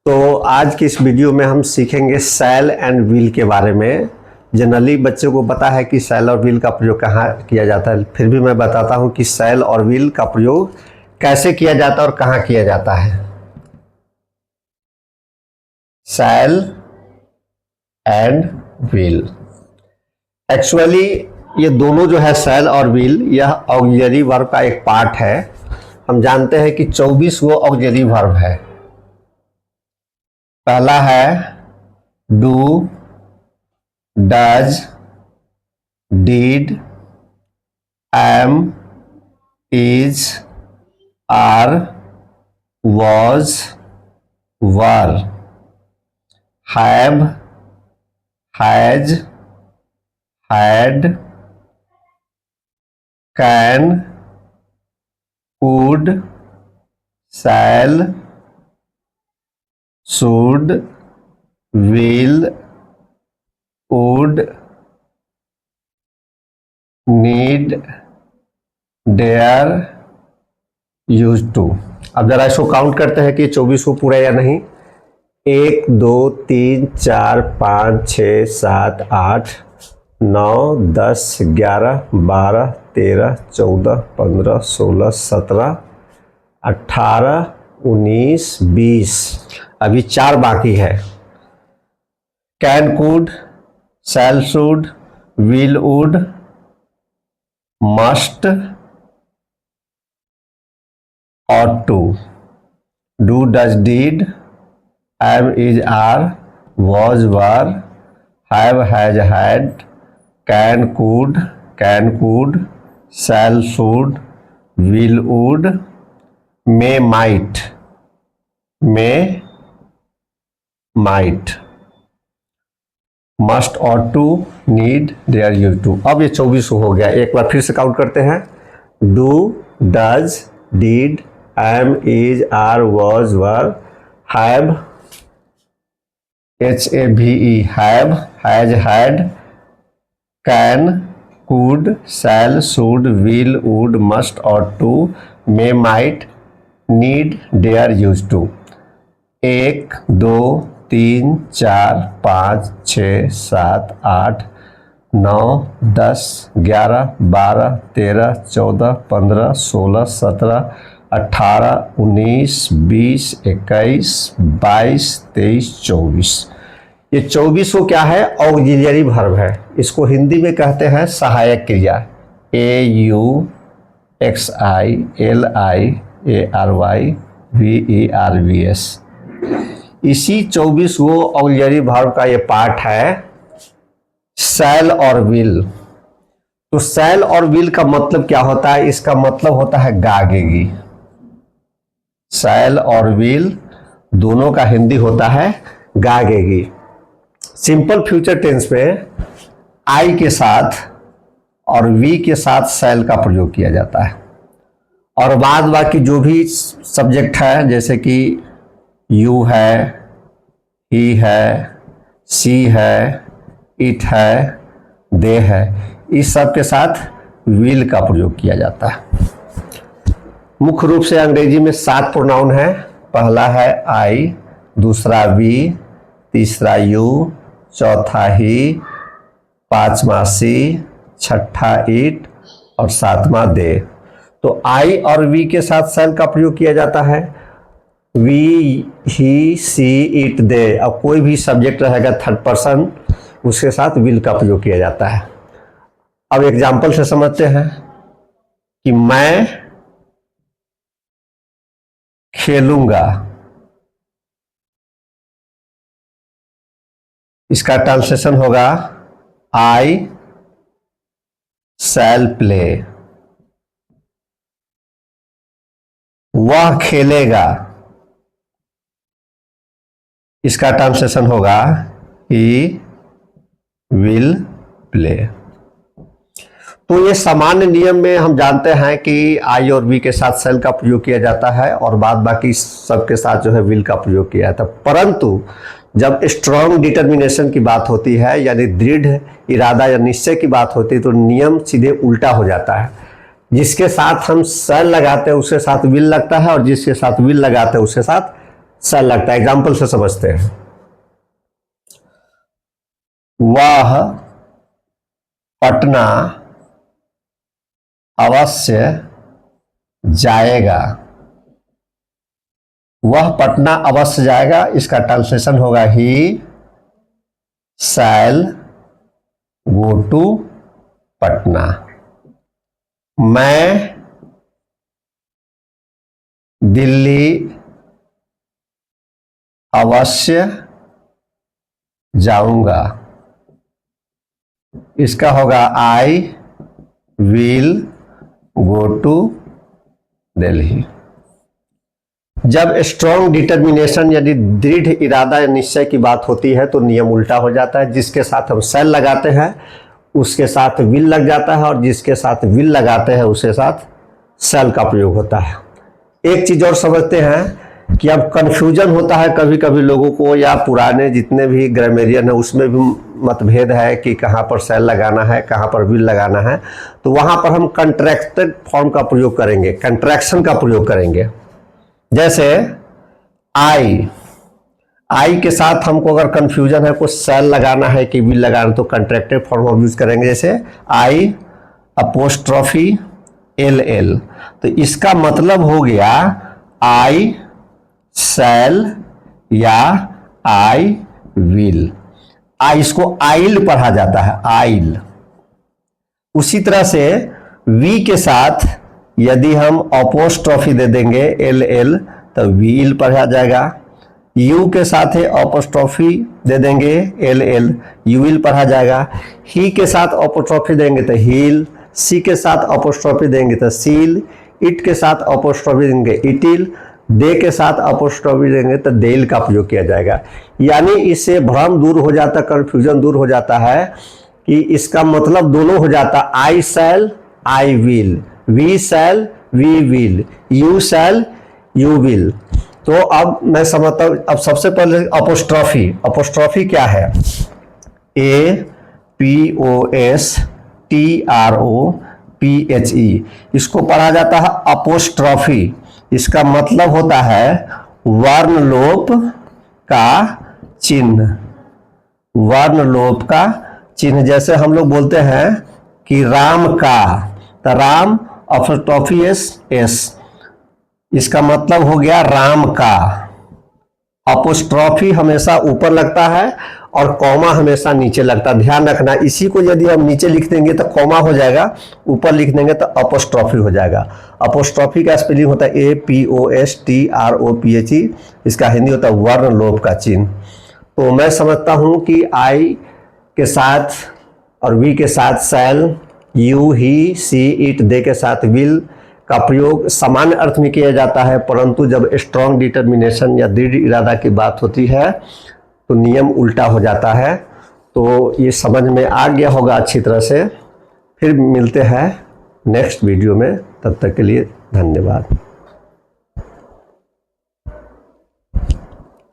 तो आज की इस वीडियो में हम सीखेंगे शैल एंड व्हील के बारे में। जनरली बच्चों को पता है कि शैल और व्हील का प्रयोग कहाँ किया जाता है, फिर भी मैं बताता हूँ कि शैल और व्हील का प्रयोग कैसे किया जाता है और कहाँ किया जाता है। शैल एंड व्हील, एक्चुअली ये दोनों जो है शैल और व्हील, यह ऑक्सिलरी वर्ब का एक पार्ट है। हम जानते हैं कि 24 गो ऑक्सिलरी वर्ब है। पहला है do, does, did, am, is, are, was, were, have, has, had, can, could, shall, should, will, would, need, dare, used to। अब जरा इसको काउंट करते हैं कि 24 को पूरा या नहीं। 1 2 3 4 5 6 7 8 9 10 11 12 13 14 15 16 17 18 19 20, अभी 4 बाकी है। Can, could, shall, should, will, would, must, ought to, do, does, did, am, is, are, was, were, have, has, had, can, could, shall, should, will, would, may, might, must, ought to, need, dare, used to। अब ये 24 हो गया। एक बार फिर से count करते हैं। Do, does, did, am, is, are, was, were, have, HAVE, have, has, had, can, could, shall, should, will, would, must, ought to, may, might, need, dare, used to। 1 2 3 4 5 6 7 8 9 10 11 12 13 14 15 16 17 18 19 20 21 22 23 24। ये 24 को क्या है? ऑक्सिलरी वर्ब है। इसको हिंदी में कहते हैं सहायक क्रिया। AUXILIARYVERBS। इसी 24 गो ऑक्सिलरी वर्ब का ये पार्ट है शैल और विल। तो शैल और विल का मतलब क्या होता है? इसका मतलब होता है गागेगी। शैल और विल दोनों का हिंदी होता है गागेगी। सिंपल फ्यूचर टेंस में आई के साथ और वी के साथ शैल का प्रयोग किया जाता है, और बाद बाकी जो भी सब्जेक्ट है, जैसे कि यू है, ही है, सी है, इट है, दे है, इस सब के साथ विल का प्रयोग किया जाता है। मुख्य रूप से अंग्रेजी में 7 प्रोनाउन है। पहला है आई, दूसरा वी, तीसरा यू, चौथा ही, पांचवा सी, छठा इट और सातवां दे। तो आई और वी के साथ शैल का प्रयोग किया जाता है। वी, ही, सी, इट, दे। अब कोई भी सब्जेक्ट रहेगा थर्ड पर्सन, उसके साथ विल का प्रयोग किया जाता है। अब एग्जाम्पल से समझते हैं कि मैं खेलूंगा, इसका ट्रांसलेशन होगा आई शैल प्ले। वह खेलेगा, इसका ट्रांसलेशन होगा ही विल प्ले। तो ये सामान्य नियम में हम जानते हैं कि आई और वी के साथ शैल का प्रयोग किया जाता है, और बाद बाकी सबके साथ जो है विल का प्रयोग किया जाता है। परंतु जब स्ट्रॉन्ग डिटर्मिनेशन की बात होती है, यानी दृढ़ इरादा या निश्चय की बात होती है, तो नियम सीधे उल्टा हो जाता है। जिसके साथ हम शैल लगाते हैं उसके साथ विल लगता है, और जिसके साथ विल लगाते हैं उसके साथ सेल लगता है। एग्जाम्पल से समझते हैं। वह पटना अवश्य जाएगा। वह पटना अवश्य जाएगा, इसका ट्रांसलेशन होगा ही शैल गो टू पटना। मैं दिल्ली अवश्य जाऊंगा, इसका होगा I will go to Delhi. जब स्ट्रॉन्ग डिटर्मिनेशन यानी दृढ़ इरादा या निश्चय की बात होती है तो नियम उल्टा हो जाता है। जिसके साथ हम शैल लगाते हैं उसके साथ विल लग जाता है, और जिसके साथ विल लगाते हैं उसके साथ शैल का प्रयोग होता है। एक चीज और समझते हैं कि अब कंफ्यूजन होता है कभी कभी लोगों को, या पुराने जितने भी ग्रामेरियन है उसमें भी मतभेद है कि कहाँ पर शैल लगाना है, कहाँ पर विल लगाना है। तो वहाँ पर हम कंट्रैक्टेड फॉर्म का प्रयोग करेंगे, कंट्रैक्शन का प्रयोग करेंगे। जैसे आई के साथ हमको अगर कंफ्यूजन है, कुछ शैल लगाना है कि विल लगाना, तो कंट्रैक्टेड फॉर्म हम यूज करेंगे। जैसे आई अपोस्ट्रोफी LL, तो इसका मतलब हो गया आई शैल या आई विल। इसको आइल पढ़ा जाता है, आइल। उसी तरह से वी के साथ यदि हम अपोस्ट्रोफी दे देंगे LL तो व्हील पढ़ा जाएगा। यू के साथ अपोस्ट्रोफी दे देंगे LL, यू विल पढ़ा जाएगा। ही के साथ अपोस्ट्रोफी देंगे तो हील, सी के साथ अपोस्ट्रोफी देंगे तो सील, इट के साथ अपोस्ट्रोफी देंगे इटिल, दे के साथ अपोस्ट्रोफी देंगे तो देल का प्रयोग किया जाएगा। यानी इससे भ्रम दूर हो जाता, कंफ्यूजन दूर हो जाता है कि इसका मतलब दोनों हो जाता, I shall I will, we shall we will, you shall you will. तो अब मैं समझता हूं, अब सबसे पहले अपोस्ट्रोफी क्या है? APOSTROPHE, इसको पढ़ा जाता है अपोस्ट्रोफी। इसका मतलब होता है वर्णलोप का चिन्ह, वर्णलोप का चिन्ह। जैसे हम लोग बोलते हैं कि राम का, तो राम अपोस्ट्रोफी एस, इसका मतलब हो गया राम का। अपोस्ट्रोफी हमेशा ऊपर लगता है और कॉमा हमेशा नीचे लगता है, ध्यान रखना। इसी को यदि हम नीचे लिख देंगे तो कॉमा हो जाएगा, ऊपर लिख देंगे तो अपोस्ट्रोफी हो जाएगा। अपोस्ट्रोफी का स्पेलिंग होता है APOSTROPHE, इसका हिंदी होता है वर्णलोप का चिन्ह। तो मैं समझता हूं कि आई के साथ और वी के साथ शैल, यू ही सी इट, दे के साथ विल का प्रयोग सामान्य अर्थ में किया जाता है, परंतु जब स्ट्रॉन्ग डिटर्मिनेशन या दृढ़ इरादा की बात होती है तो नियम उल्टा हो जाता है। तो ये समझ में आ गया होगा अच्छी तरह से। फिर मिलते हैं नेक्स्ट वीडियो में, तब तक के लिए धन्यवाद।